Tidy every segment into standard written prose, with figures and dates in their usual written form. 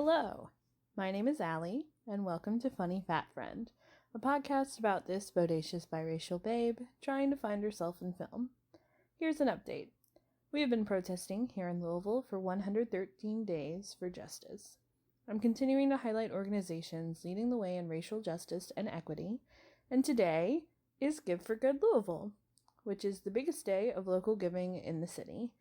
Hello, my name is Allie, and welcome to Funny Fat Friend, a podcast about this bodacious biracial babe trying to find herself in film. Here's an update. We have been protesting here in Louisville for 113 days for justice. I'm continuing to highlight organizations leading the way in racial justice and equity, and today is Give for Good Louisville, which is the biggest day of local giving in the city.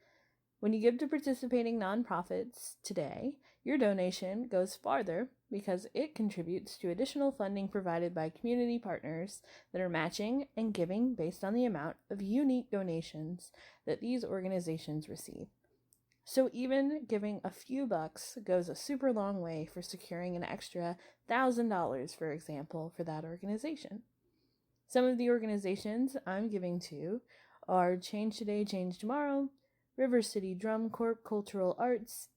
When you give to participating nonprofits today, your donation goes farther because it contributes to additional funding provided by community partners that are matching and giving based on the amount of unique donations that these organizations receive. So even giving a few bucks goes a super long way for securing an extra $1,000, for example, for that organization. Some of the organizations I'm giving to are Change Today, Change Tomorrow, River City Drum Corps Cultural Arts,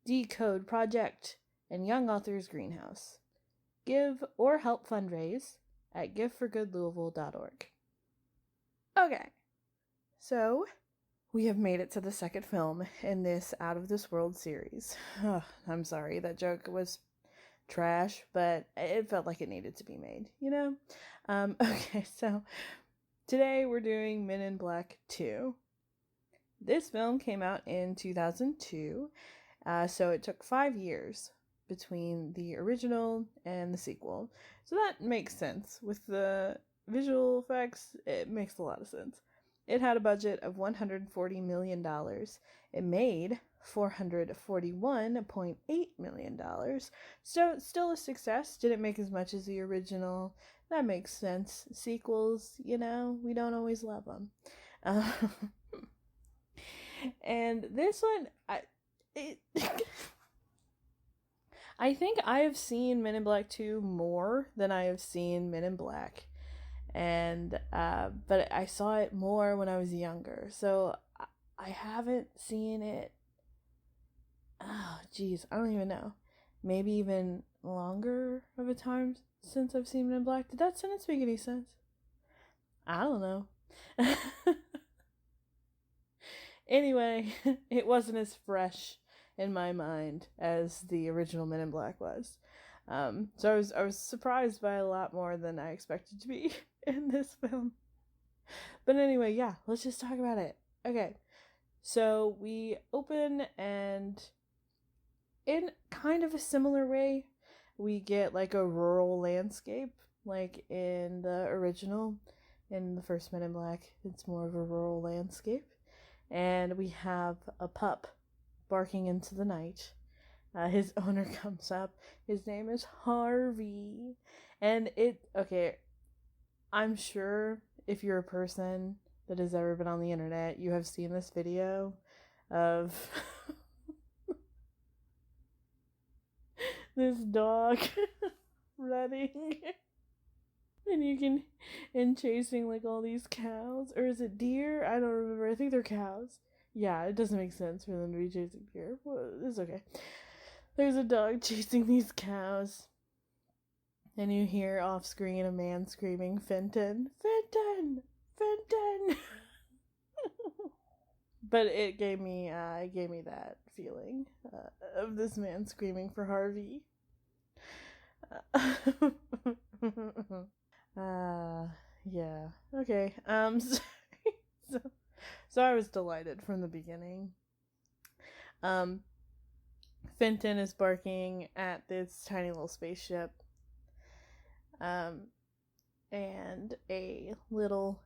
Decode Project, and Young Authors Greenhouse. Give or help fundraise at giveforgoodlouisville.org. Okay, so we have made it to the second film in this Out of This World series. I'm sorry, that joke was trash, but it felt like it needed to be made, you know? Okay, so today we're doing Men in Black 2. This film came out in 2002, so it took 5 years between the original and the sequel. So that makes sense. With the visual effects, it makes a lot of sense. It had a budget of $140 million. It made $441.8 million. So it's still a success. Didn't make as much as the original. That makes sense. Sequels, we don't always love them. And this one, I think I have seen Men in Black 2 more than I have seen Men in Black. And, but I saw it more when I was younger. So I haven't seen it. Oh, geez, I don't even know. Maybe even longer of a time since I've seen Men in Black. Did that sentence make any sense? I don't know. Anyway, it wasn't as fresh in my mind as the original Men in Black was. So I was surprised by a lot more than I expected to be in this film. But anyway, yeah, let's just talk about it. Okay, so we open, and in kind of a similar way, we get like a rural landscape, like in the original. In the first Men in Black, it's more of a rural landscape. And we have a pup barking into the night. His owner comes up. His name is Harvey. And I'm sure if you're a person that has ever been on the internet, you have seen this video of this dog running. And chasing like all these cows. Or is it deer? I don't remember. I think they're cows. Yeah, it doesn't make sense for them to be chasing deer. Well, it's okay. There's a dog chasing these cows. And you hear off screen a man screaming, Fenton, Fenton, Fenton. But it gave me that feeling of this man screaming for Harvey. Yeah. Okay. So I was delighted from the beginning. Fenton is barking at this tiny little spaceship. And a little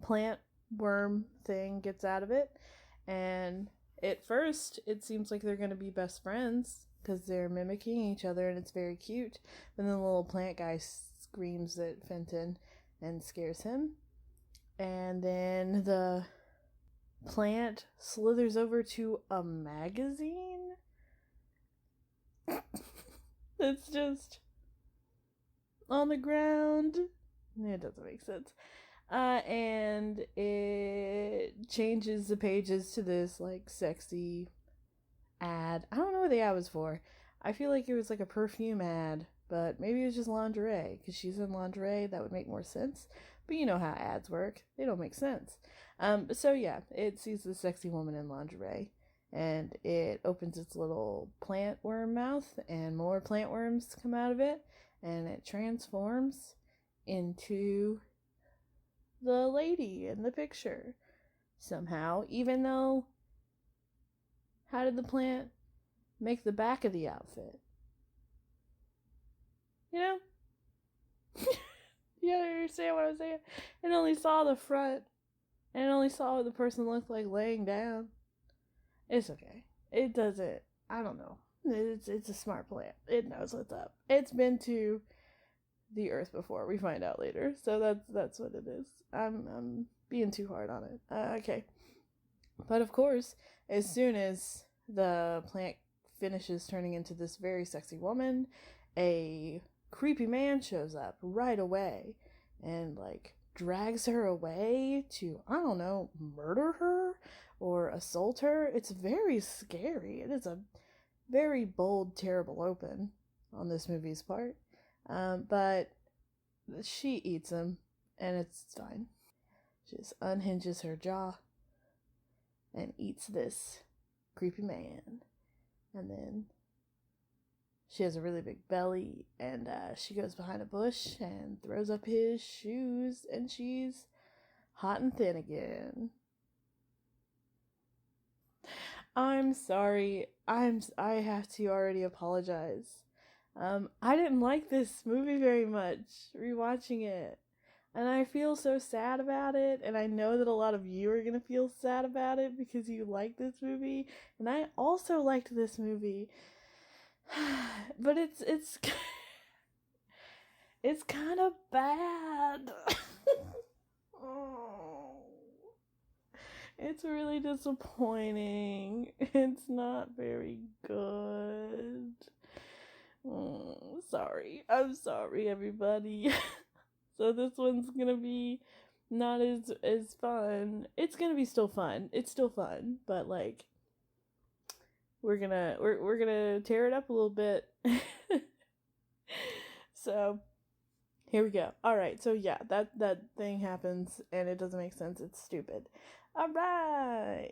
plant worm thing gets out of it. And at first, it seems like they're going to be best friends because they're mimicking each other and it's very cute. But then the little plant guy screams at Fenton and scares him. And then the plant slithers over to a magazine. It's just on the ground. It doesn't make sense. And it changes the pages to this like sexy ad. I don't know what the ad was for. I feel like it was like a perfume ad, but maybe it was just lingerie, because she's in lingerie. That would make more sense. But you know how ads work. They don't make sense. So yeah, it sees the sexy woman in lingerie. and it opens its little plant worm mouth, and more plant worms come out of it, and it transforms into the lady in the picture somehow, even though, how did the plant make the back of the outfit? You know? You understand what I'm saying? It only saw the front, and it only saw what the person looked like laying down. It's okay. It doesn't, I don't know. It's a smart plant. It knows what's up. It's been to the earth before. We find out later. So that's what it is. I'm being too hard on it. Okay. But of course, as soon as the plant finishes turning into this very sexy woman, a creepy man shows up right away and like drags her away to, I don't know, murder her or assault her. It's very scary. It is a very bold, terrible open on this movie's part. But she eats him, and it's fine. She just unhinges her jaw and eats this creepy man. And then she has a really big belly, and she goes behind a bush and throws up his shoes, and she's hot and thin again. I'm sorry. I have to already apologize. I didn't like this movie very much rewatching it. And I feel so sad about it, and I know that a lot of you are going to feel sad about it because you like this movie, and I also liked this movie. But it's it's kind of bad. Oh. It's really disappointing. It's not very good. Oh, sorry. I'm sorry, everybody. So this one's gonna be not as fun. It's gonna be still fun. It's still fun, but like we're gonna tear it up a little bit. So here we go. All right. So yeah, that thing happens and it doesn't make sense. It's stupid. All right.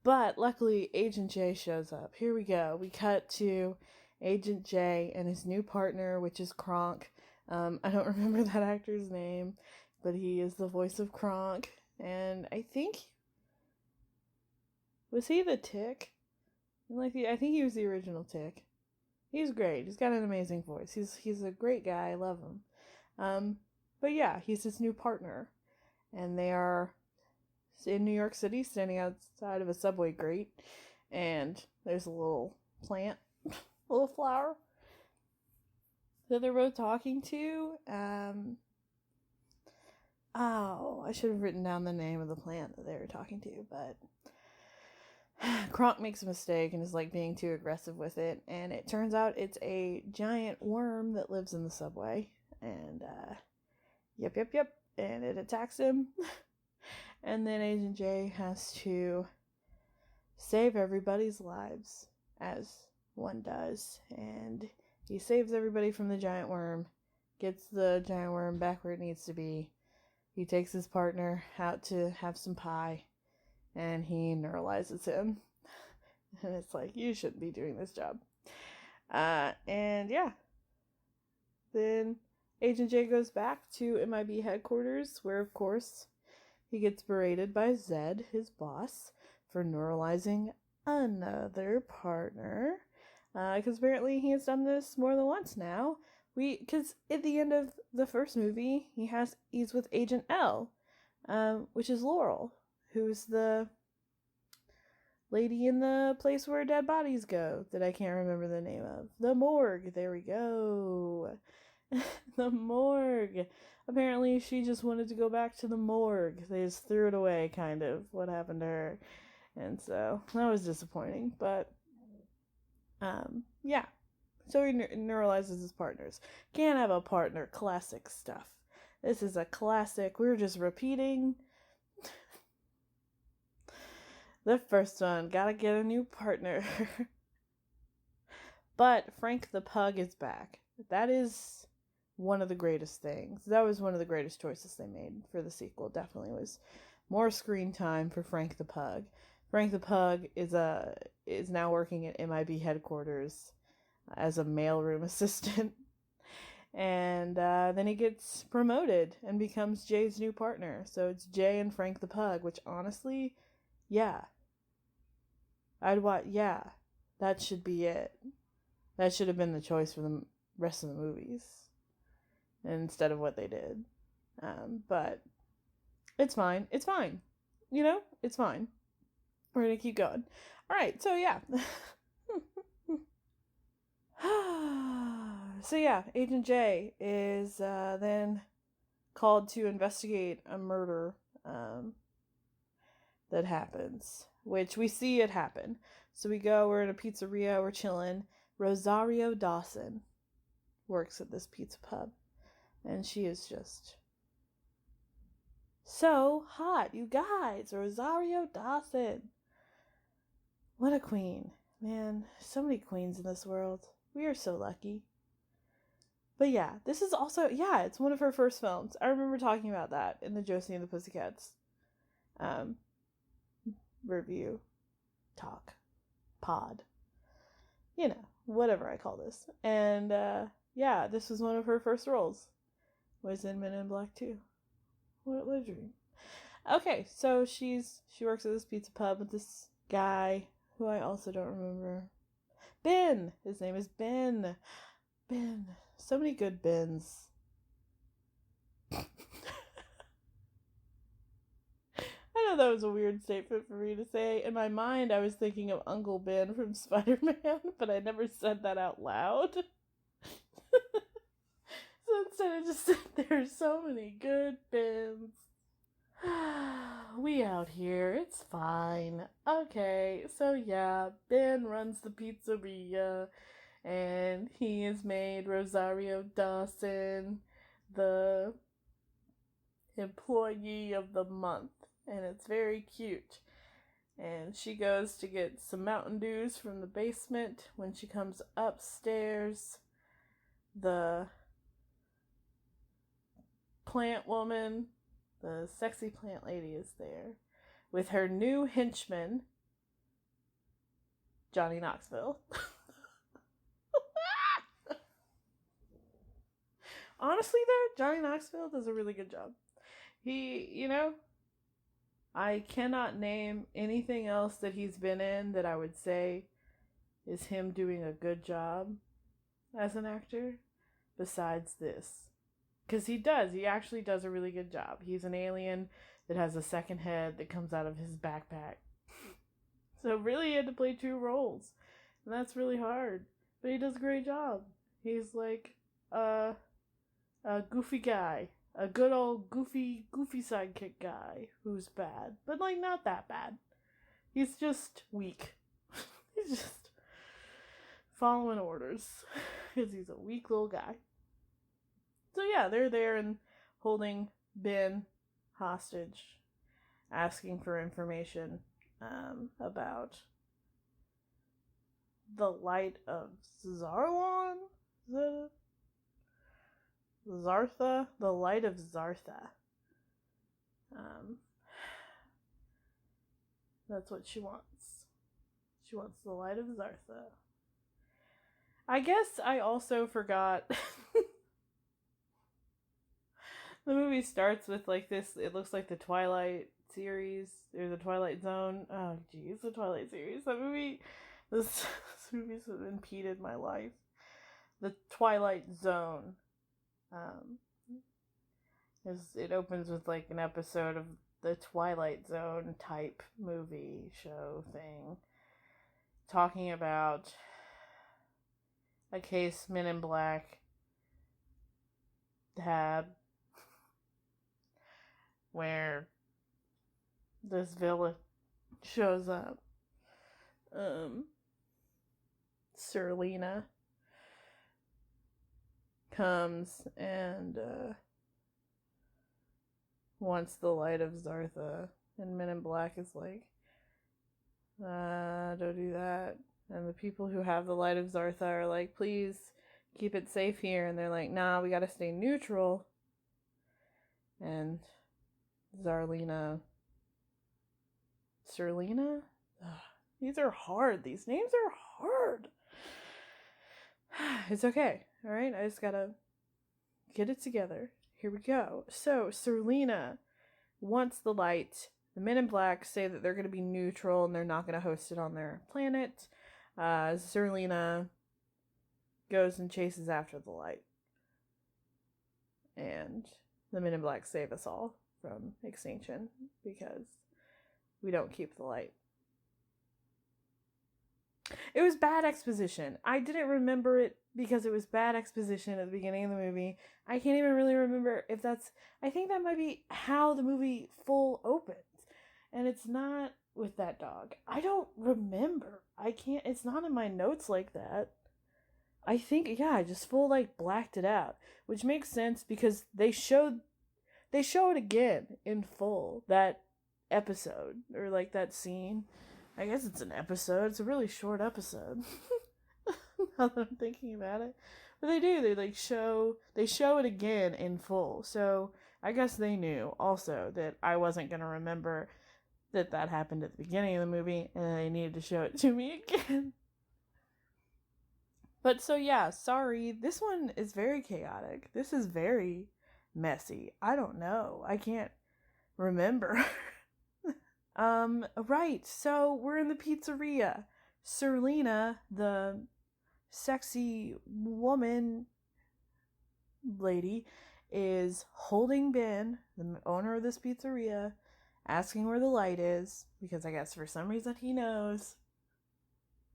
But luckily, Agent J shows up. Here we go. We cut to Agent J and his new partner, which is Kronk. I don't remember that actor's name, but he is the voice of Kronk. And I think, was he the Tick? I think he was the original Tick. He's great. He's got an amazing voice. He's a great guy. I love him. But yeah, he's his new partner. And they are in New York City, standing outside of a subway grate. And there's a little plant, a little flower, that they're both talking to. I should have written down the name of the plant that they were talking to, but Kronk makes a mistake and is like being too aggressive with it, and it turns out it's a giant worm that lives in the subway, and yep, and it attacks him. And then Agent J has to save everybody's lives, as one does, and he saves everybody from the giant worm, gets the giant worm back where it needs to be. He takes his partner out to have some pie, and he neuralizes him. And it's like, you shouldn't be doing this job. And yeah. Then Agent J goes back to MIB headquarters, where, of course, he gets berated by Zed, his boss, for neuralizing another partner. Because apparently he has done this more than once now. Because at the end of the first movie, he's with Agent L, which is Laurel, who's the lady in the place where dead bodies go that I can't remember the name of. The morgue. There we go. The morgue. Apparently she just wanted to go back to the morgue. They just threw it away, kind of, what happened to her. And so that was disappointing. But yeah. So he neuralizes his partners. Can't have a partner. Classic stuff. This is a classic. We're just repeating the first one. Gotta get a new partner. But Frank the Pug is back. That is one of the greatest things. That was one of the greatest choices they made for the sequel. Definitely was more screen time for Frank the Pug. Frank the Pug is now working at MIB headquarters as a mailroom assistant. And then he gets promoted and becomes Jay's new partner. So it's Jay and Frank the Pug, which honestly, yeah. That should be it. That should have been the choice for the rest of the movies instead of what they did. But it's fine. It's fine. You know, it's fine. We're going to keep going. All right, so yeah. So yeah, Agent J is then called to investigate a murder that happens, which we see it happen. So we're in a pizzeria, we're chilling. Rosario Dawson works at this pizza pub, and she is just so hot, you guys. Rosario Dawson. What a queen. Man, so many queens in this world. We are so lucky. But yeah, this is also, it's one of her first films. I remember talking about that in the Josie and the Pussycats review, talk, pod. You know, whatever I call this. And this was one of her first roles. Was in Men in Black 2. What a dream. Okay, so she works at this pizza pub with this guy who I also don't remember. Ben! His name is Ben. Ben. So many good Bens. I know that was a weird statement for me to say. In my mind, I was thinking of Uncle Ben from Spider-Man, but I never said that out loud. So instead I just said, there's so many good Bens. We out here, it's fine. Okay, so yeah, Ben runs the pizzeria, and he has made Rosario Dawson the employee of the month, and it's very cute. And she goes to get some Mountain Dews from the basement. When she comes upstairs, the plant woman, the sexy plant lady, is there with her new henchman, Johnny Knoxville. Honestly, though, Johnny Knoxville does a really good job. He, I cannot name anything else that he's been in that I would say is him doing a good job as an actor besides this. Because he actually does a really good job. He's an alien that has a second head that comes out of his backpack. So really he had to play 2 roles. And that's really hard. But he does a great job. He's like a goofy guy. A good old goofy sidekick guy who's bad. But not that bad. He's just weak. He's just following orders. Because he's a weak little guy. So yeah, they're there and holding Ben hostage, asking for information about the light of Zarlon? Zartha? The light of Zartha. That's what she wants. She wants the light of Zartha. I guess I also forgot... The movie starts with this, it looks like the Twilight series, or the Twilight Zone. Oh geez, the Twilight series. This movie's impeded my life. The Twilight Zone. It opens with an episode of the Twilight Zone type movie show thing. Talking about a case Men in Black had, where this villain shows up. Serlina comes and wants the light of Zartha, and Men in Black is like, don't do that. And the people who have the light of Zartha are like, please keep it safe here. And they're like, nah, we gotta stay neutral. And Serlina These are hard. These names are hard. It's okay. All right. I just gotta get it together. Here we go. So, Serlina wants the light. The Men in Black say that they're going to be neutral and they're not going to host it on their planet. Serlina goes and chases after the light. And the Men in Black save us all from extinction because we don't keep the light. It was bad exposition. I didn't remember it because it was bad exposition at the beginning of the movie. I can't even really remember if that's... I think that might be how the movie full opens. And it's not with that dog. I don't remember. I can't... It's not in my notes like that. I think, yeah, I just full, blacked it out. Which makes sense because they show it again in full. That episode. Or, that scene. I guess it's an episode. It's a really short episode. Now that I'm thinking about it. But they do. They show it again in full. So I guess they knew also that I wasn't going to remember that happened at the beginning of the movie. And they needed to show it to me again. But so yeah, sorry. This one is very chaotic. This is very messy. I don't know. I can't remember. Right, so we're in the pizzeria. Serlina, the sexy woman lady, is holding Ben, the owner of this pizzeria, asking where the light is, because I guess for some reason he knows.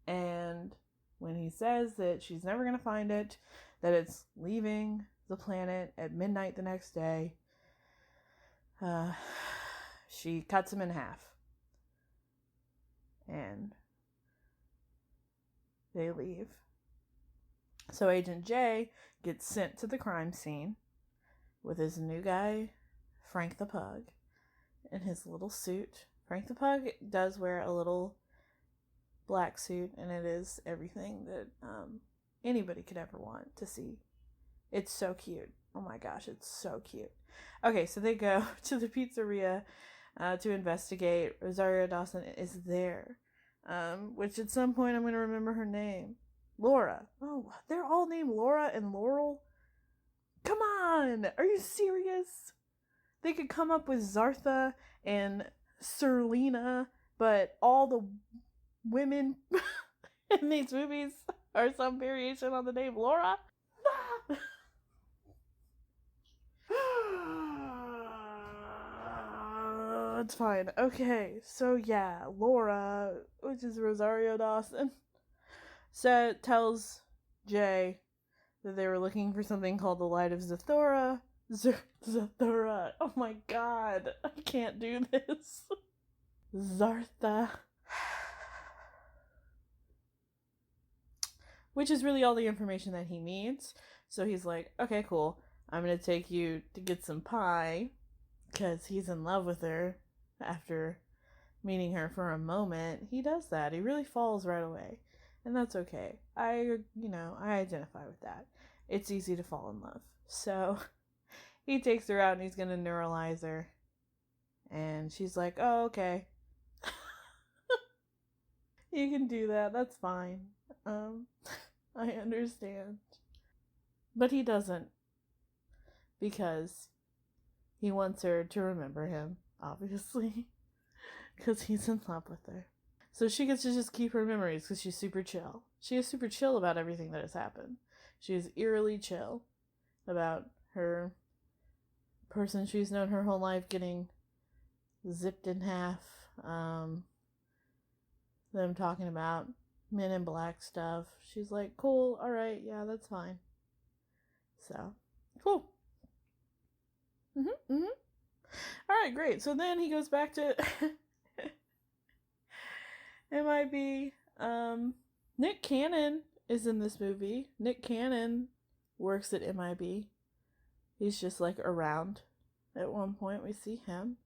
And when he says that she's never gonna find it, that it's leaving the planet at midnight the next day, she cuts him in half. And they leave. So Agent J gets sent to the crime scene with his new guy, Frank the Pug, in his little suit. Frank the Pug does wear a little black suit, and it is everything that anybody could ever want to see. It's so cute. Oh my gosh, it's so cute. Okay, so they go to the pizzeria to investigate. Rosario Dawson is there, which at some point I'm going to remember her name. Laura. Oh, they're all named Laura and Laurel? Come on! Are you serious? They could come up with Zartha and Serlina, but all the women in these movies are some variation on the name Laura? It's fine. Okay, so yeah, Laura, which is Rosario Dawson, tells Jay that they were looking for something called the Light of Zathura. Zathura. Oh my god, I can't do this. Zartha. Which is really all the information that he needs. So he's like, okay, cool. I'm gonna take you to get some pie. Because he's in love with her after meeting her for a moment. He does that. He really falls right away. And that's okay. I identify with that. It's easy to fall in love. So he takes her out and he's going to neuralize her. And she's like, oh, okay. You can do that. That's fine. I understand. But he doesn't. Because he wants her to remember him, obviously. Because he's in love with her. So she gets to just keep her memories because she's super chill. She is super chill about everything that has happened. She is eerily chill about her person she's known her whole life getting zipped in half. Them talking about Men in Black stuff. She's like, cool, alright, yeah, that's fine. So, cool. Alright, great. So then he goes back to MIB. Nick Cannon is in this movie. Nick Cannon works at MIB. He's just around. At one point we see him.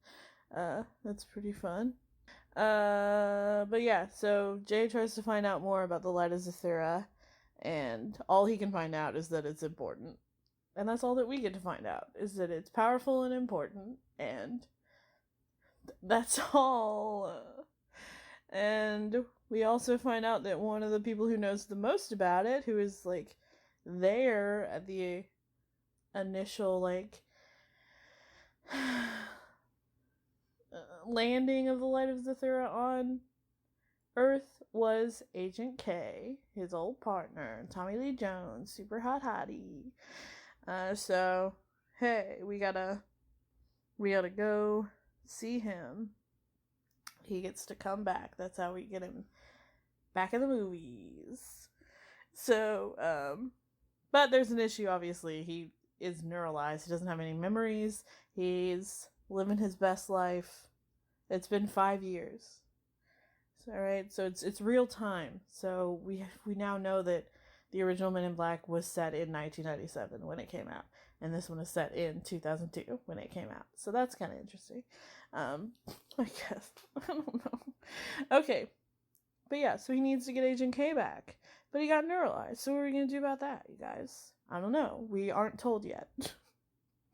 That's pretty fun. But yeah, so Jay tries to find out more about the Light of Zathura, and all he can find out is that it's important. And that's all that we get to find out, is that it's powerful and important, and that's all. And we also find out that one of the people who knows the most about it, who is like there at the initial like landing of the Light of Zathura on Earth, was Agent K, his old partner, Tommy Lee Jones, super hot hottie. So hey, we gotta go see him. He gets to come back. That's how we get him back in the movies. So, but there's an issue, obviously. He is neuralized. He doesn't have any memories. He's living his best life. It's been 5 years. Alright, so it's real time. So we now know that the original Men in Black was set in 1997 when it came out. And this one is set in 2002 when it came out. So that's kind of interesting. I guess. I don't know. Okay. But yeah, so he needs to get Agent K back. But he got neuralized. So what are we going to do about that, you guys? I don't know. We aren't told yet.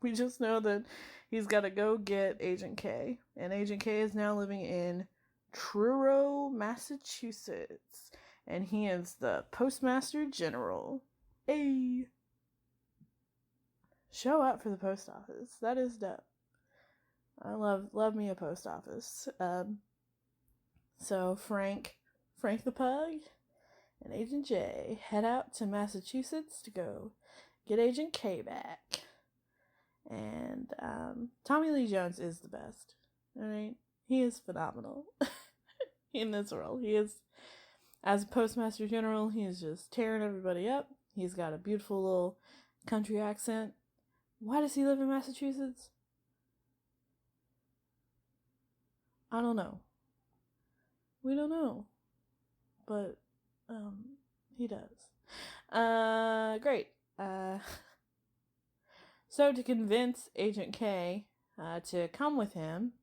We just know that he's got to go get Agent K. And Agent K is now living in Truro, Massachusetts. And he is the Postmaster General. Hey! Show up for the post office. That is dope. I love me a post office. So Frank the Pug and Agent J head out to Massachusetts to go get Agent K back. And Tommy Lee Jones is the best. Alright? He is phenomenal in this role. He is, as a Postmaster General, he is just tearing everybody up. He's got a beautiful little country accent. Why does he live in Massachusetts? I don't know. We don't know. But, he does. Great. So to convince Agent K to come with him,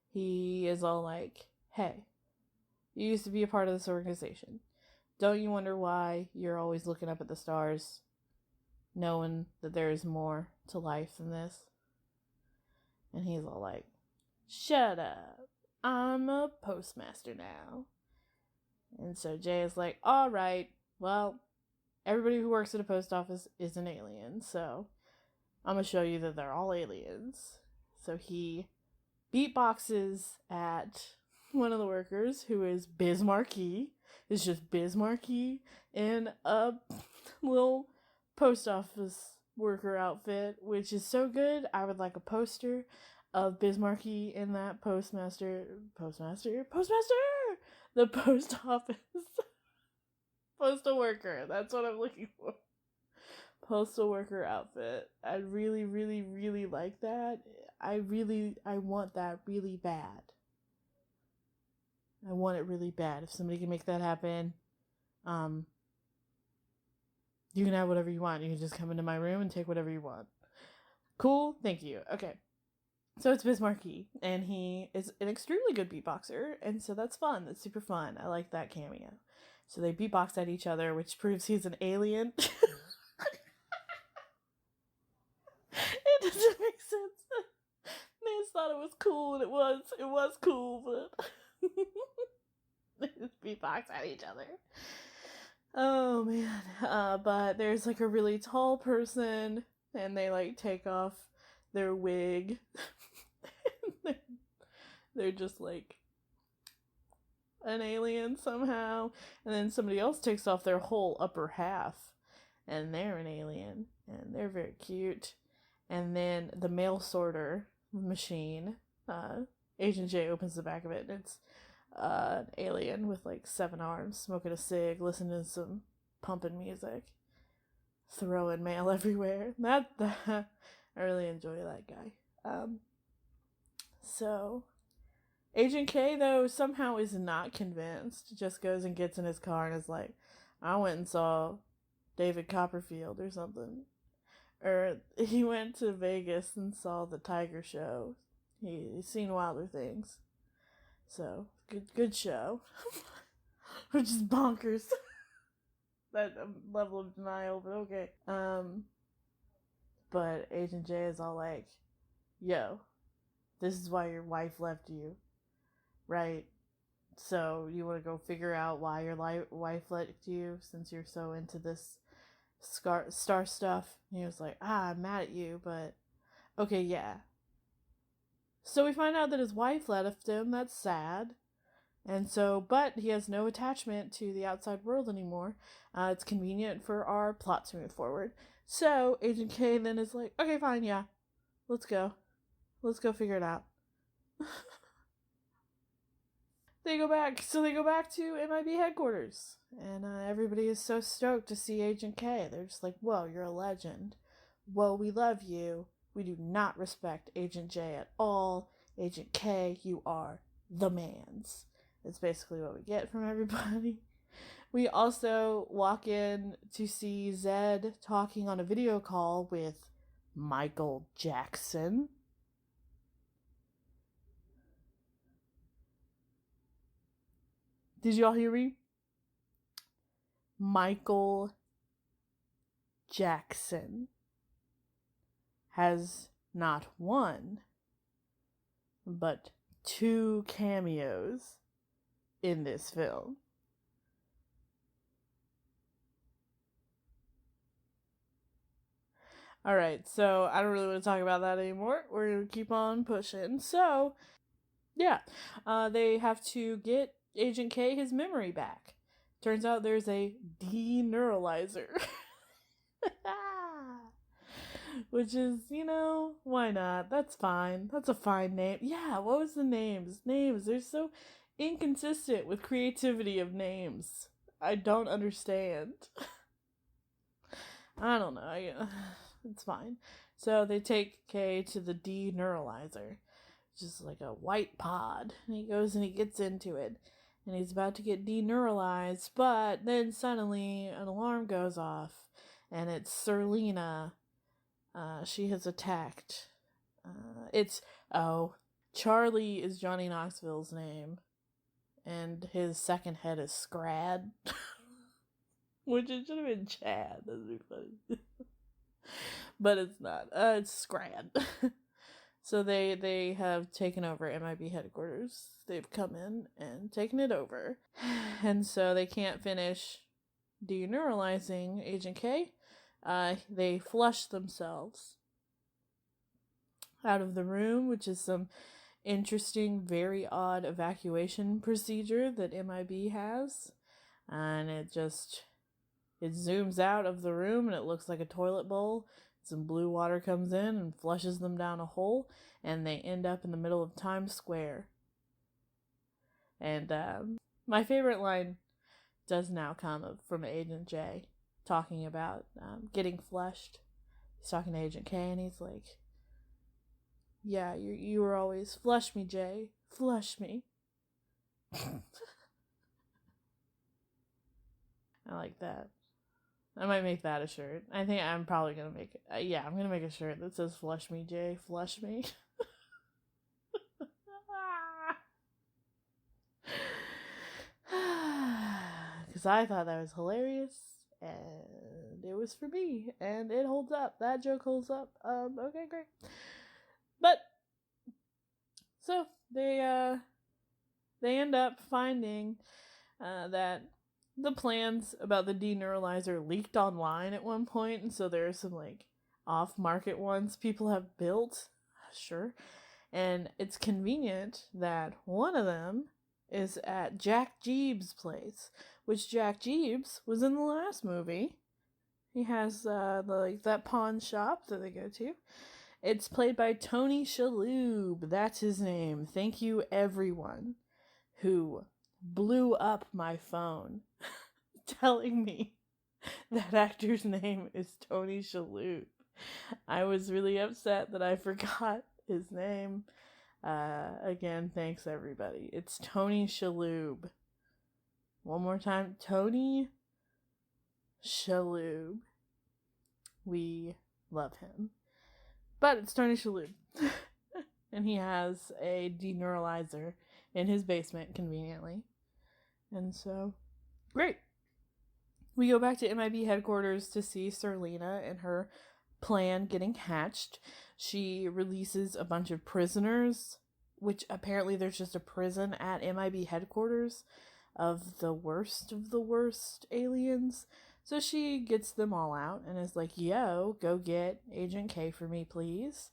he is all like, hey, you used to be a part of this organization. Don't you wonder why you're always looking up at the stars, knowing that there is more to life than this? And he's all like, shut up. I'm a postmaster now. And so Jay is like, all right, well, everybody who works at a post office is an alien, so I'm going to show you that they're all aliens. So he beatboxes at one of the workers, who is Biz Marquee. It's just Biz Marquee in a little post office worker outfit, which is so good. I would like a poster of Biz Marquee in that the post office postal worker. That's what I'm looking for. Postal worker outfit. I really, really, really like that. I want that really bad. I want it really bad. If somebody can make that happen, you can have whatever you want. You can just come into my room and take whatever you want. Cool? Thank you. Okay. So it's Biz Marquee, and he is an extremely good beatboxer, and so that's fun. That's super fun. I like that cameo. So they beatbox at each other, which proves he's an alien. It doesn't make sense. They just thought it was cool, and it was cool, but they just beatbox at each other. Oh man. But there's like a really tall person, and they like take off their wig. They're just like an alien somehow, and then somebody else takes off their whole upper half, and they're an alien, and they're very cute. And then the mail sorter machine, Agent J opens the back of it, and it's an alien with like 7 arms, smoking a cig, listening to some pumping music, throwing mail everywhere. I really enjoy that guy. So Agent K, though, somehow is not convinced. Just goes and gets in his car and is like, I went and saw David Copperfield or something. Or he went to Vegas and saw the Tiger Show. He's seen wilder things. So, good show. Which is bonkers. That level of denial, but okay. But Agent J is all like, yo, this is why your wife left you. Right? So you want to go figure out why your wife left you since you're so into this star stuff. And he was like, I'm mad at you, but okay, yeah. So we find out that his wife left him. That's sad. And so, but he has no attachment to the outside world anymore. It's convenient for our plot to move forward. So Agent K then is like, okay, fine, yeah, let's go figure it out. They go back to MIB headquarters, and everybody is so stoked to see Agent K. They're just like, whoa, you're a legend. Whoa, we love you. We do not respect Agent J at all. Agent K, you are the mans. It's basically what we get from everybody. We also walk in to see Zed talking on a video call with Michael Jackson. Did y'all hear me? Michael Jackson has not one, but 2 cameos in this film. Alright, so I don't really want to talk about that anymore. We're going to keep on pushing. So, yeah, they have to get Agent K his memory back. Turns out there's a deneuralizer. Which is, why not? That's fine. That's a fine name. Yeah, what was the names? They're so inconsistent with creativity of names. I don't understand. I don't know. It's fine. So they take K to the deneuralizer. Just like a white pod. And he goes and he gets into it. And he's about to get deneuralized, but then suddenly an alarm goes off. And it's Serlina. She has attacked. Charlie is Johnny Knoxville's name. And his second head is Scrad. Which it should have been Chad. That'd be funny. But it's not. It's Scrad. So they have taken over MIB headquarters. They've come in and taken it over. And so they can't finish deneuralizing Agent K. They flush themselves out of the room, which is some interesting, very odd evacuation procedure that MIB has. And it zooms out of the room and it looks like a toilet bowl. Some blue water comes in and flushes them down a hole, and they end up in the middle of Times Square. And my favorite line does now come from Agent J, talking about getting flushed. He's talking to Agent K, and he's like, yeah, you were always, flush me, Jay, flush me. I like that. I might make that a shirt. I think I'm probably going to make it. I'm going to make a shirt that says, flush me, Jay, flush me. Because I thought that was hilarious, and it was for me, and it holds up. That joke holds up. Okay, great. But, so, they end up finding that the plans about the deneuralizer leaked online at one point, and so there are some off-market ones people have built, sure, and it's convenient that one of them is at Jack Jeebs' place, which Jack Jeebs was in the last movie. He has that pawn shop that they go to. It's played by Tony Shalhoub. That's his name. Thank you, everyone who blew up my phone telling me that actor's name is Tony Shalhoub. I was really upset that I forgot his name. Again, thanks everybody. It's Tony Shalhoub. One more time, Tony Shalhoub. We love him. But it's Tony Shalhoub. And he has a deneuralizer in his basement, conveniently. And so, great. We go back to MIB headquarters to see Serlina and her plan getting hatched. She releases a bunch of prisoners which apparently there's just a prison at MIB headquarters of the worst aliens. So she gets them all out and is like, yo, go get Agent K for me, please.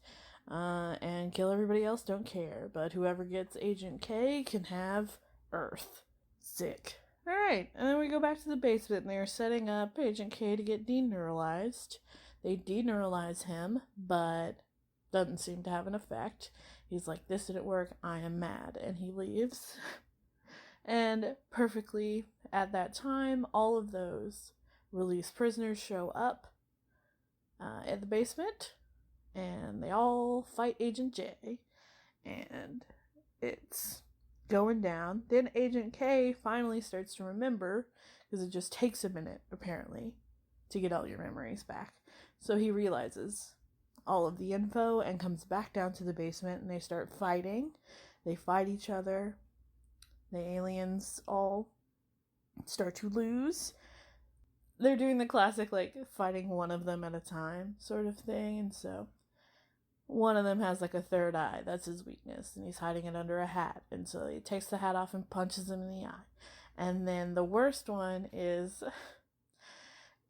And kill everybody else, don't care. But whoever gets Agent K can have Earth. Sick. Alright, and then we go back to the basement and they're setting up Agent K to get deneuralized. They deneuralize him, but doesn't seem to have an effect. He's like, this didn't work, I am mad, and he leaves. And perfectly at that time, all of those released prisoners show up at the basement, and they all fight Agent J, and it's going down. Then Agent K finally starts to remember, because it just takes a minute, apparently, to get all your memories back. So he realizes all of the info and comes back down to the basement, and they start fighting. They fight each other. The aliens all start to lose. They're doing the classic, like, fighting one of them at a time sort of thing, and so one of them has, like, a third eye. That's his weakness, and he's hiding it under a hat, and so he takes the hat off and punches him in the eye. And then the worst one is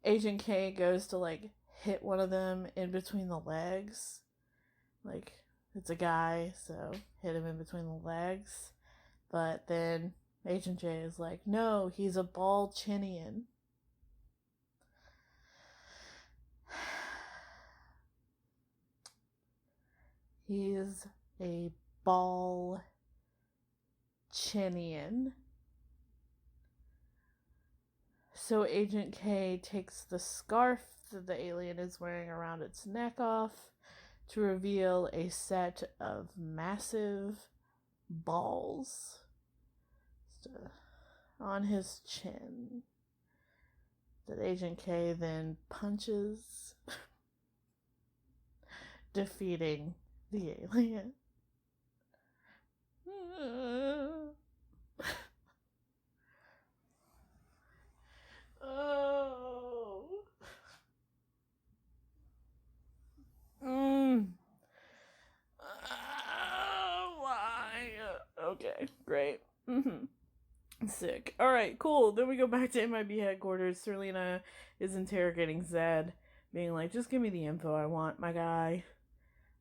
Agent K goes to, like, hit one of them in between the legs. Like, it's a guy, so hit him in between the legs. But then Agent J is like, no, he's a Ball-Chinian. He's a Ball-Chinian. So Agent K takes the scarf that the alien is wearing around its neck off to reveal a set of massive balls on his chin that Agent K then punches, defeating the alien. Oh. Why? Okay, great. Sick. Alright, cool. Then we go back to MIB headquarters. Serlina is interrogating Zed, being like, just give me the info I want, my guy.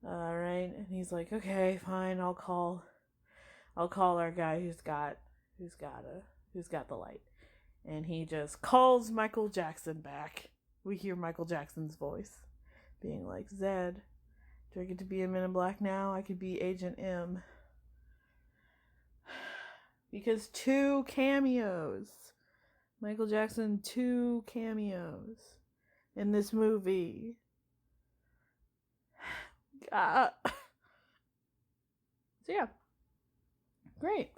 Alright, and he's like, okay, fine, I'll call our guy who's got the light. And he just calls Michael Jackson back. We hear Michael Jackson's voice, being like, Zed, do I get to be a Men in Black now? I could be Agent M. Because 2 cameos. Michael Jackson, 2 cameos in this movie. So yeah. Great.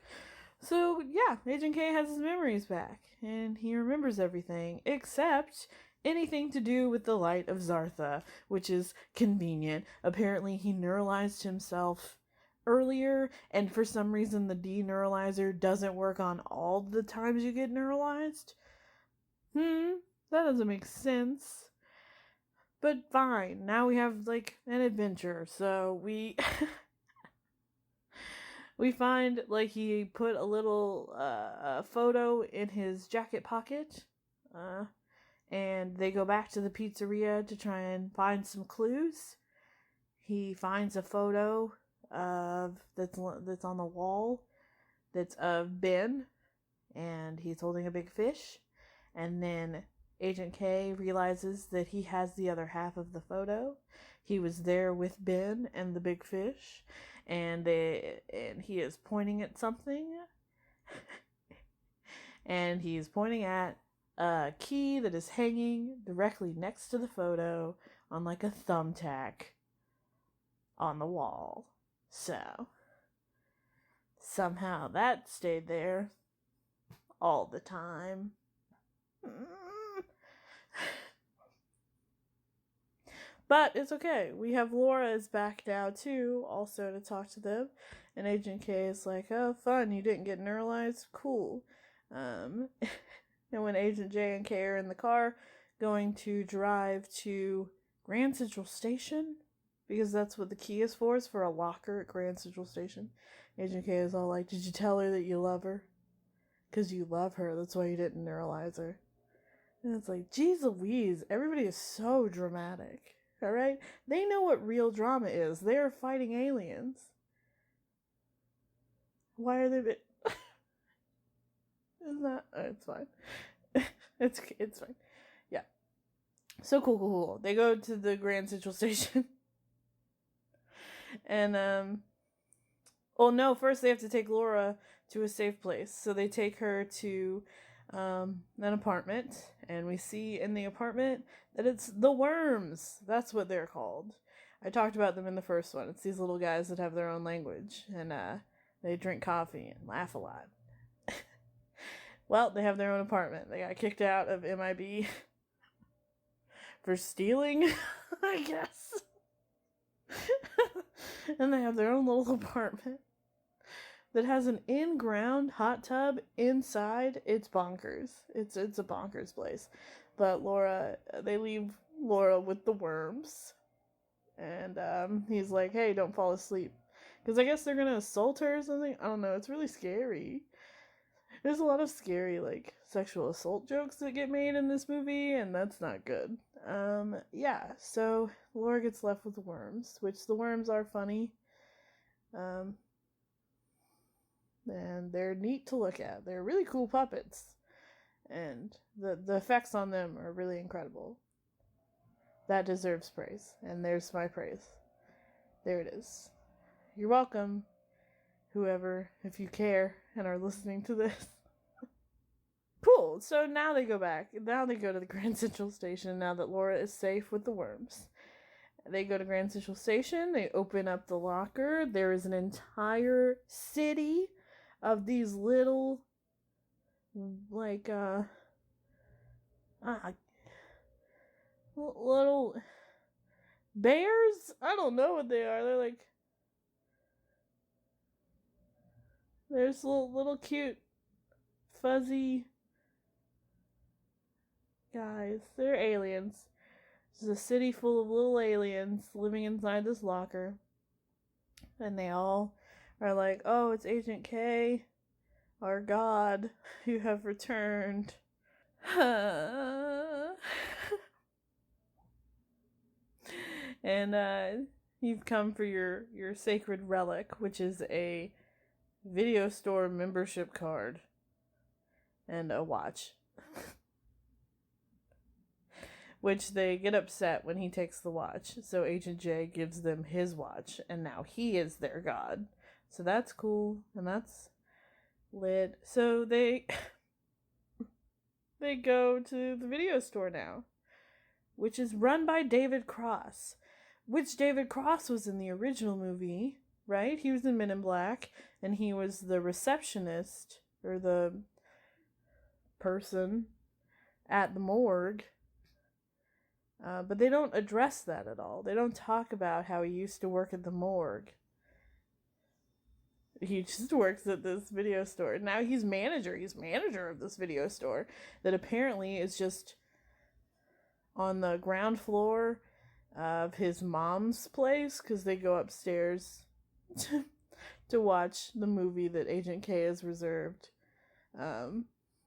So yeah, Agent K has his memories back. And he remembers everything except anything to do with the light of Zartha, which is convenient. Apparently he neuralized himself earlier, and for some reason the deneuralizer doesn't work on all the times you get neuralized. That doesn't make sense. But fine, now we have, like, an adventure, so we we find, like, he put a little photo in his jacket pocket, and they go back to the pizzeria to try and find some clues. He finds a photo that's on the wall that's of Ben, and he's holding a big fish. And then Agent K realizes that he has the other half of the photo. He was there with Ben and the big fish, and he is pointing at something. And he's pointing at a key that is hanging directly next to the photo on, like, a thumbtack on the wall. So somehow that stayed there all the time. But it's okay. We have Laura is back now too, also to talk to them. And Agent K is like, oh, fun, you didn't get neuralized? Cool. And when Agent J and K are in the car going to drive to Grand Central Station, because that's what the key is for a locker at Grand Central Station. Agent K is all like, did you tell her that you love her? Because you love her, that's why you didn't neuralize her. And it's like, geez Louise, everybody is so dramatic, alright? They know what real drama is. They're fighting aliens. Why are they... It's not... Oh, it's fine. It's fine. Yeah. So cool. They go to the Grand Central Station. And, well, no, first they have to take Laura to a safe place. So they take her to an apartment, and we see in the apartment that it's the Worms. That's what they're called. I talked about them in the first one. It's these little guys that have their own language, and they drink coffee and laugh a lot. Well, they have their own apartment. They got kicked out of MIB for stealing, I guess. And they have their own little apartment that has an in-ground hot tub inside. It's bonkers. It's a bonkers place. But they leave Laura with the Worms. And he's like, hey, don't fall asleep. Because I guess they're going to assault her or something. I don't know. It's really scary. There's a lot of scary, like, sexual assault jokes that get made in this movie, and that's not good. Yeah, so Laura gets left with the Worms, which the Worms are funny. And they're neat to look at. They're really cool puppets. And the effects on them are really incredible. That deserves praise. And there's my praise. There it is. You're welcome, whoever, if you care and are listening to this. Cool. So now they go back. Now they go to the Grand Central Station now that Laura is safe with the Worms. They go to Grand Central Station. They open up the locker. There is an entire city of these little, like, little bears? I don't know what they are. They're like, there's little cute, fuzzy guys. They're aliens. This is a city full of little aliens living inside this locker. And they all are like, oh, it's Agent K, our god, you have returned. And you've come for your sacred relic, which is a video store membership card and a watch. Which they get upset when he takes the watch. So Agent J gives them his watch, and now he is their god. So that's cool, and that's lit. So they go to the video store now, which is run by David Cross, which David Cross was in the original movie, right? He was in Men in Black, and he was the receptionist, or the person at the morgue. But they don't address that at all. They don't talk about how he used to work at the morgue. He just works at this video store. Now he's manager. He's manager of this video store that apparently is just on the ground floor of his mom's place, because they go upstairs to watch the movie that Agent K has reserved.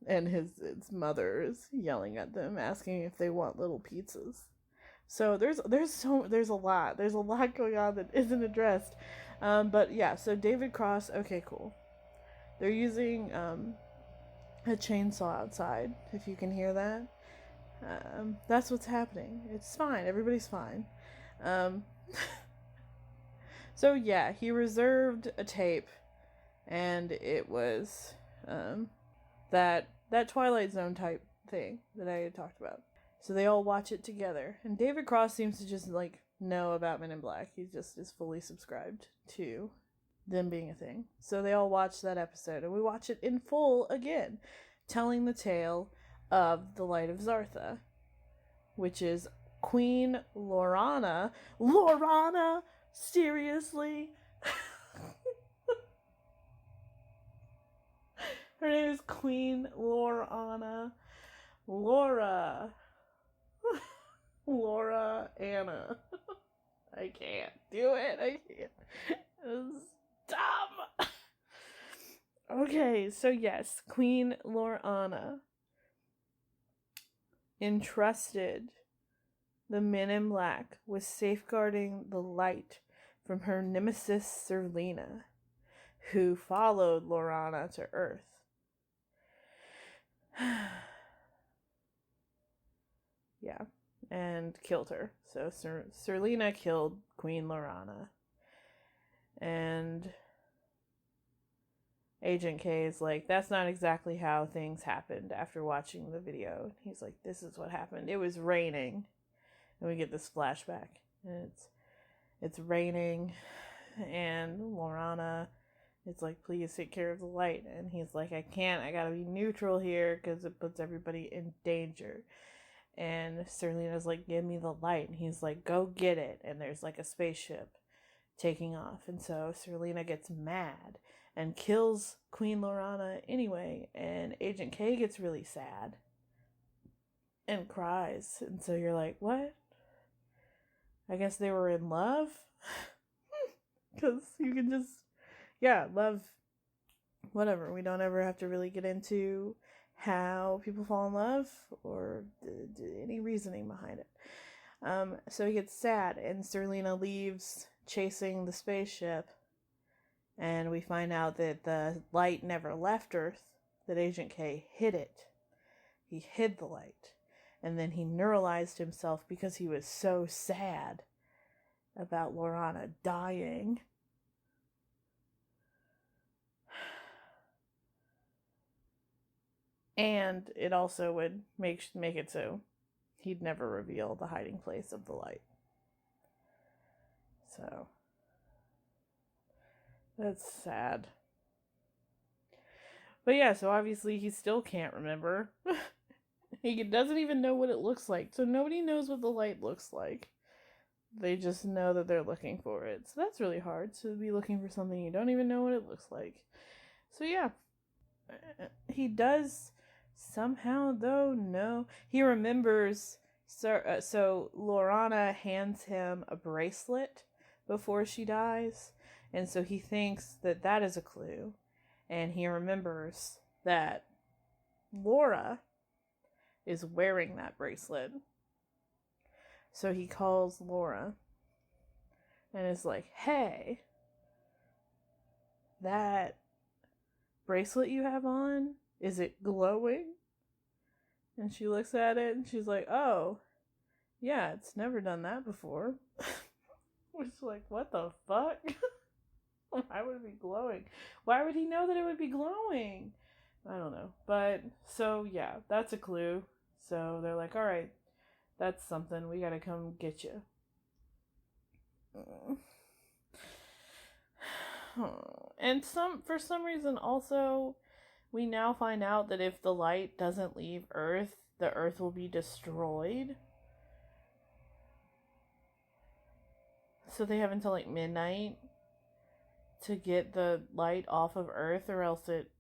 And his mother is yelling at them, asking if they want little pizzas. So there's a lot going on that isn't addressed. But yeah, so David Cross, okay, cool. They're using a chainsaw outside, if you can hear that. That's what's happening. It's fine. Everybody's fine. So yeah, he reserved a tape, and it was that Twilight Zone type thing that I had talked about. So they all watch it together. And David Cross seems to just, like, know about Men in Black. He just is fully subscribed to them being a thing. So they all watch that episode. And we watch it in full again, telling the tale of the Light of Zartha, which is Queen Lorana. Lorana? Seriously? Her name is Queen Lorana. Laura Anna. I I can't do it. I can't. It's dumb. Okay, so yes, Queen Lorana entrusted the men in black with safeguarding the light from her nemesis Serlina, who followed Lorana to Earth. Yeah, and killed her. So Serlina killed Queen Lorana. And Agent K is like, that's not exactly how things happened after watching the video. He's like, this is what happened. It was raining. And we get this flashback. And it's raining. And Lorana is like, please take care of the light. And he's like, I can't. I gotta be neutral here because it puts everybody in danger. And Serlina's like, give me the light. And he's like, go get it. And there's like a spaceship taking off. And so Serlina gets mad and kills Queen Lorana anyway. And Agent K gets really sad and cries. And so you're like, what? I guess they were in love? Because you can just, love, whatever. We don't ever have to really get into how people fall in love or any reasoning behind it. So he gets sad, and Serlina leaves chasing the spaceship, and we find out that the light never left Earth, that Agent K hid it. He hid the light, and then he neuralized himself because he was so sad about Lorana dying. And it also would make it so he'd never reveal the hiding place of the light. So that's sad. But yeah, so obviously he still can't remember. He doesn't even know what it looks like. So nobody knows what the light looks like. They just know that they're looking for it. So that's really hard, to be looking for something you don't even know what it looks like. So yeah. He does somehow, though, know. He remembers. So Lorana hands him a bracelet before she dies. And so he thinks that that is a clue. And he remembers that Laura is wearing that bracelet. So he calls Laura and is like, hey, that bracelet you have on, is it glowing? And she looks at it and she's like, oh, yeah, it's never done that before. Which, like, what the fuck? Why would it be glowing? Why would he know that it would be glowing? I don't know. But, so, yeah, that's a clue. So they're like, alright, that's something. We gotta come get you. And for some reason also, we now find out that if the light doesn't leave Earth, the Earth will be destroyed. So they have until like midnight to get the light off of Earth, or else it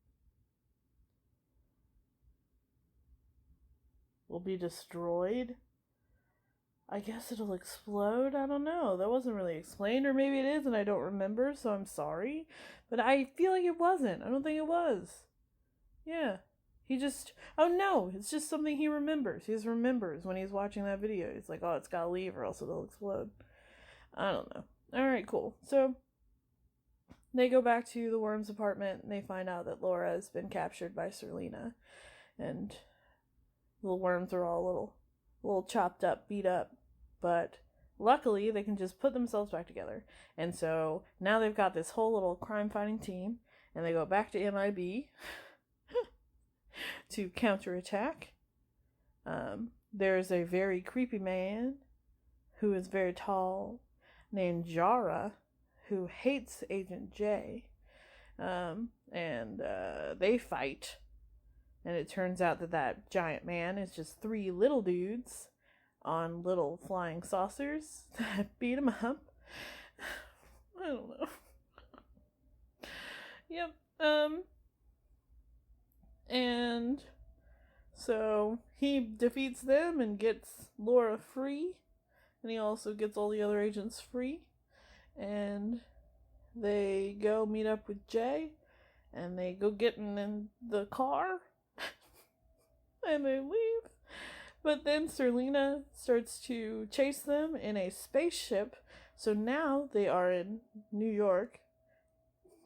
will be destroyed. I guess it'll explode. I don't know. That wasn't really explained, or maybe it is and I don't remember, so I'm sorry. But I feel like it wasn't. I don't think it was. Yeah. He just... Oh no! It's just something he remembers. He just remembers when he's watching that video. He's like, oh, it's gotta leave or else it'll explode. I don't know. Alright, cool. So, they go back to the Worm's apartment and they find out that Laura has been captured by Serlina. And the worms are all a little chopped up, beat up. But luckily, they can just put themselves back together. And so, now they've got this whole little crime-fighting team. And they go back to MIB to counterattack. There's a very creepy man who is very tall named Jara, who hates Agent J. And they fight. And it turns out that giant man is just 3 little dudes on little flying saucers that beat him up. I don't know. Yep. And so he defeats them and gets Laura free. and he also gets all the other agents free. And they go meet up with Jay, and they go get in the car, and they leave. But then Serlina starts to chase them in a spaceship, so now they are in New York,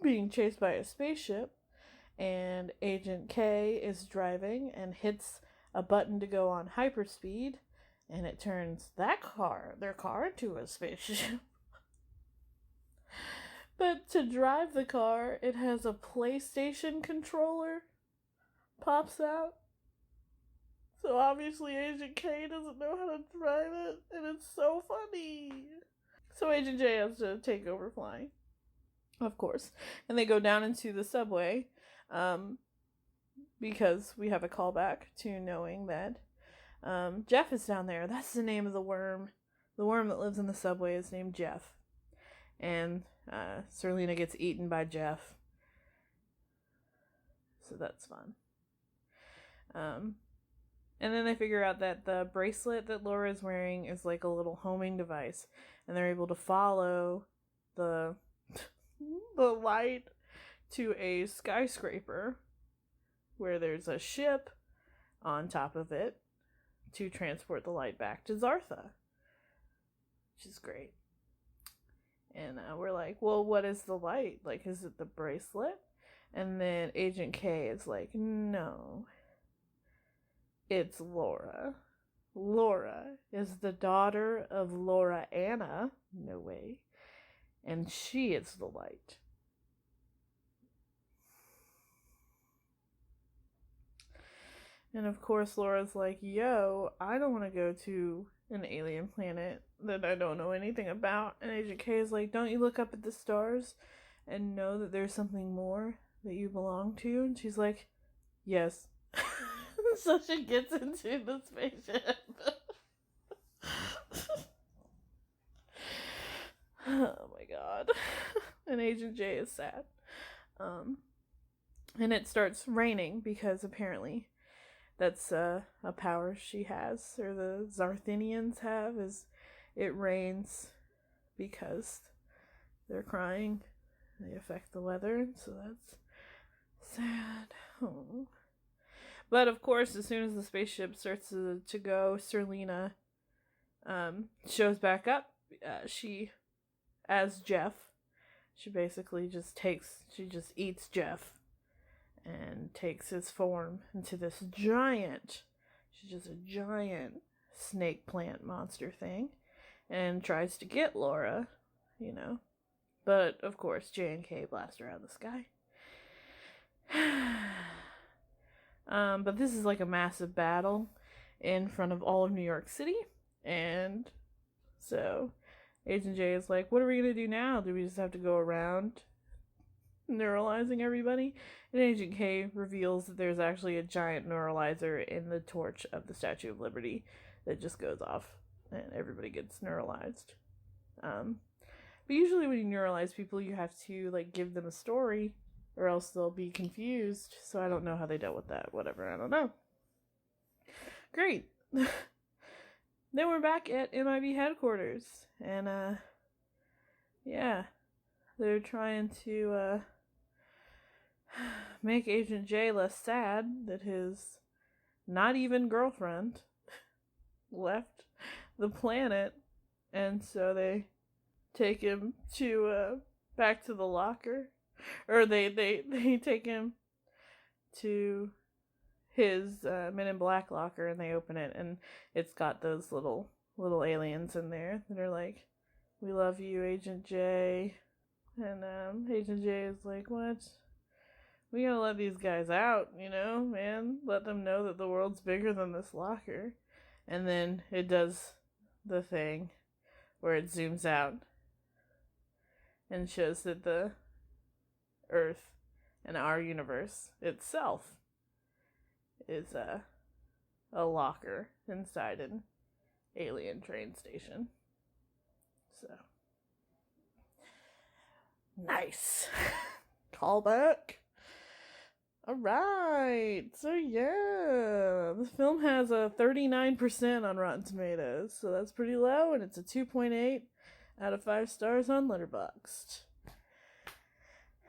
being chased by a spaceship, and Agent K is driving and hits a button to go on hyperspeed, and it turns their car into a spaceship. But to drive the car, it has a PlayStation controller pops out. So obviously Agent K doesn't know how to drive it, and it's so funny. So Agent J has to take over flying, of course. And they go down into the subway, because we have a callback to knowing that Jeff is down there. That's the name of the worm. The worm that lives in the subway is named Jeff. And Serlina gets eaten by Jeff. So that's fun. And then they figure out that the bracelet that Laura is wearing is like a little homing device. And they're able to follow the light to a skyscraper where there's a ship on top of it to transport the light back to Zartha. Which is great. And we're like, well, what is the light? Like, is it the bracelet? And then Agent K is like, no. It's Laura. Laura is the daughter of Laura Anna. No way. And she is the light. And of course, Laura's like, yo, I don't want to go to an alien planet that I don't know anything about. And Agent K is like, don't you look up at the stars and know that there's something more that you belong to? And she's like, yes. So she gets into the spaceship. Oh my god. And Agent J is sad. And it starts raining because apparently that's a power she has, or the Zarthinians have, is it rains because they're crying. They affect the weather, so that's sad. Oh. But of course, as soon as the spaceship starts to go, Serlina shows back up. She, as Jeff, she basically just eats Jeff and takes his form into this giant, she's just a giant snake plant monster thing, and tries to get Laura, But of course, J and K blast her out of the sky. But this is like a massive battle in front of all of New York City, and so Agent J is like, what are we gonna do now? Do we just have to go around neuralizing everybody? And Agent K reveals that there's actually a giant neuralizer in the torch of the Statue of Liberty that just goes off and everybody gets neuralized. But usually when you neuralize people, you have to like give them a story or else they'll be confused. So I don't know how they dealt with that. Whatever, I don't know. Great. Then we're back at MIB headquarters, and yeah, they're trying to make Agent J less sad that his not even girlfriend left the planet, and so they take him to back to the locker, or they take him to his Men in Black locker, and they open it, and it's got those little aliens in there that are like, we love you, Agent J. And Agent J is like, what? We gotta let these guys out, man. Let them know that the world's bigger than this locker. And then it does the thing where it zooms out and shows that the Earth and our universe itself is a locker inside an alien train station. So nice. Callback. All right. So yeah, the film has a 39% on Rotten Tomatoes, so that's pretty low, and it's a 2.8 out of 5 stars on Letterboxd.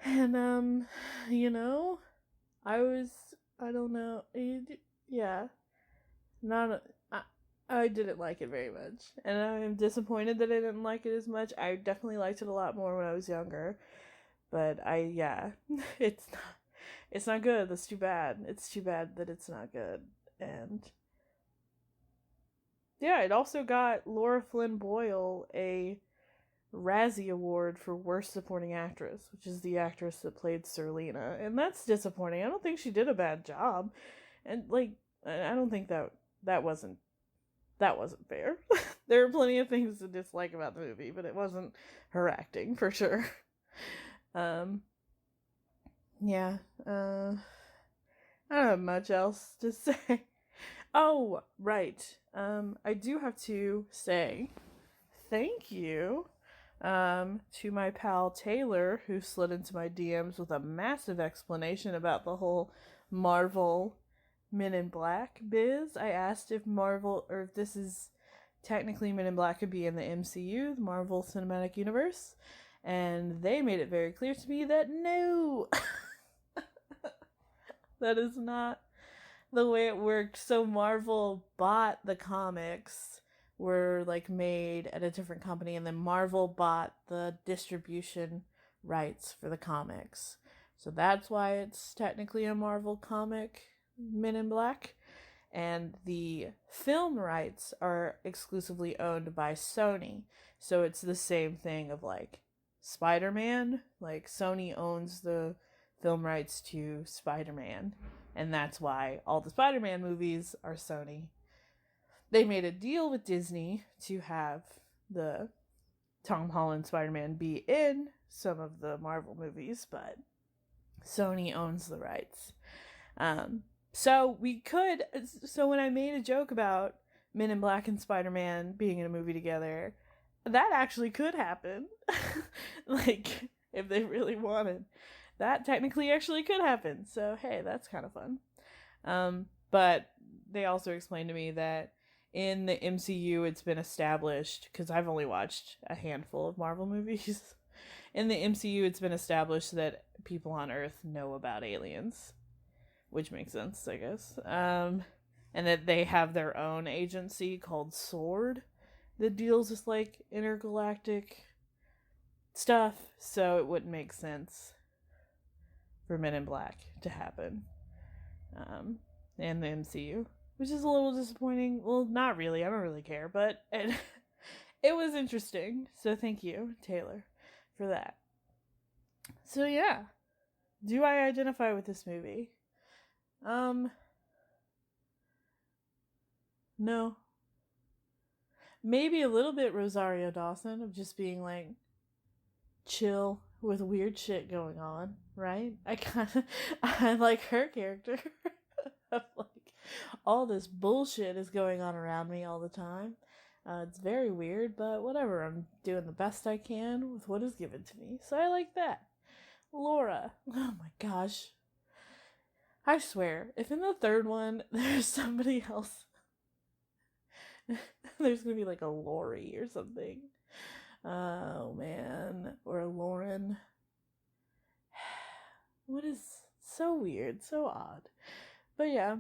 And you know, I don't know, yeah, not I didn't like it very much, and I am disappointed that I didn't like it as much. I definitely liked it a lot more when I was younger, but it's not good. That's too bad. It's too bad that it's not good. And yeah, it also got Laura Flynn Boyle a Razzie Award for Worst Supporting Actress, which is the actress that played Serlina, and that's disappointing. I don't think she did a bad job, and I don't think that wasn't fair. There are plenty of things to dislike about the movie, but it wasn't her acting for sure. Yeah. I don't have much else to say. Oh, right. I do have to say thank you to my pal Taylor, who slid into my DMs with a massive explanation about the whole Marvel Men in Black biz. I asked if Marvel, or if this is technically Men in Black could be in the MCU, the Marvel Cinematic Universe, and they made it very clear to me that no, that is not the way it worked. So Marvel bought the comics, were like made at a different company, and then Marvel bought the distribution rights for the comics. So that's why it's technically a Marvel comic, Men in Black. And the film rights are exclusively owned by Sony. So it's the same thing of like Spider-Man. Like Sony owns the film rights to Spider-Man, and that's why all the Spider-Man movies are Sony. They made a deal with Disney to have the Tom Holland Spider-Man be in some of the Marvel movies, but Sony owns the rights. So when I made a joke about Men in Black and Spider-Man being in a movie together, that actually could happen. Like, if they really wanted. That technically actually could happen. So, hey, that's kind of fun. But they also explained to me that in the MCU, it's been established, because I've only watched a handful of Marvel movies. In the MCU, it's been established that people on Earth know about aliens, which makes sense, I guess. And that they have their own agency called SWORD that deals with like intergalactic stuff. So it wouldn't make sense for Men in Black to happen in the MCU, which is a little disappointing. Well, not really. I don't really care, but it was interesting. So thank you, Taylor, for that. So yeah, do I identify with this movie? No. Maybe a little bit Rosario Dawson, of just being like chill with weird shit going on, right? I like her character. Of like, all this bullshit is going on around me all the time. It's very weird, but whatever. I'm doing the best I can with what is given to me. So I like that. Laura. Oh my gosh. I swear, if in the third one there's somebody else, there's gonna be like a Lori or something. Oh man. Or a Lauren. What is so weird, so odd. But yeah.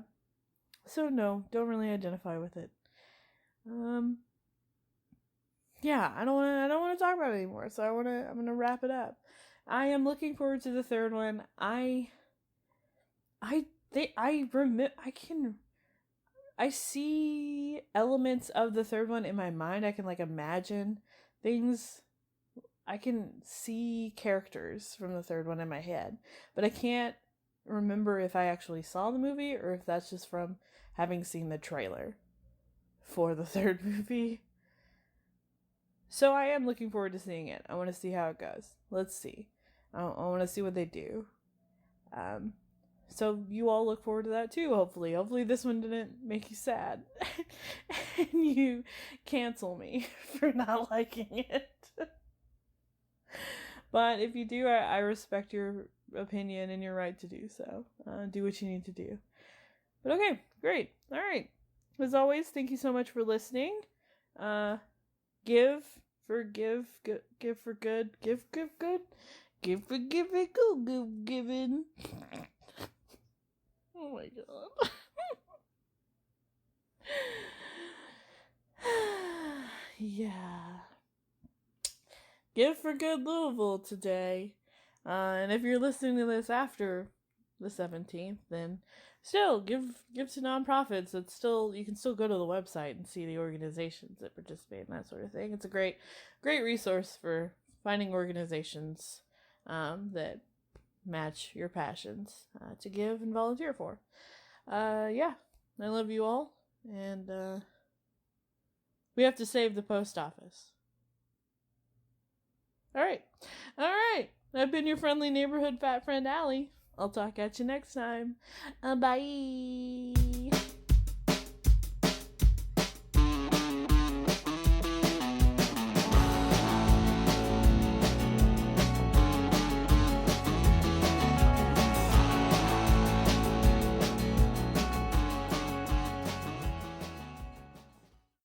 So no, don't really identify with it. Yeah, I don't want to talk about it anymore. So I'm going to wrap it up. I am looking forward to the third one. I see elements of the third one in my mind. I can like imagine things. I can see characters from the third one in my head, but I can't remember if I actually saw the movie or if that's just from having seen the trailer for the third movie. So I am looking forward to seeing it. I want to see how it goes. Let's see. I want to see what they do. So you all look forward to that too, hopefully. Hopefully this one didn't make you sad. And you cancel me for not liking it. But if you do, I respect your opinion and your right to do so. Do what you need to do. But okay, great. All right. As always, thank you so much for listening. Give for good, give for good, give good, give for giving. Oh my god. Yeah. Give for Good Louisville today. And if you're listening to this after the 17th, then still give to nonprofits. It's still, you can still go to the website and see the organizations that participate in that sort of thing. It's a great resource for finding organizations that match your passions to give and volunteer for. Yeah, I love you all, and we have to save the post office. All right. I've been your friendly neighborhood fat friend, Allie. I'll talk at you next time. Bye.